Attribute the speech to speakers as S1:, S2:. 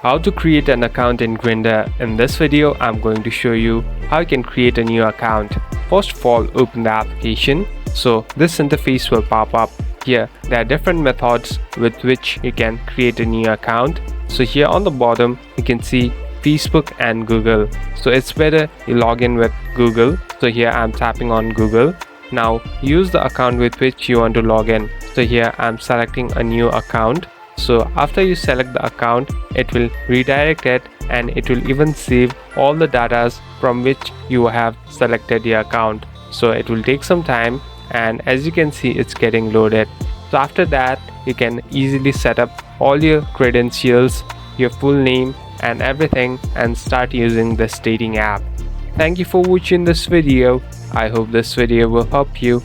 S1: How to create an account in Grindr. In this video, I'm going to show you how you can create a new account. First of all, open the application. So this interface will pop up. Here, there are different methods with which you can create a new account. So here on the bottom, you can see Facebook and Google. So it's better you log in with Google. So here I'm tapping on Google. Now use the account with which you want to log in. So here I'm selecting a new account. So after you select the account, it will redirect it and it will even save all the data from which you have selected your account. So it will take some time, and as you can see, it's getting loaded. So after that, you can easily set up all your credentials, your full name and everything, and start using this dating app. Thank you for watching this video. I hope this video will help you.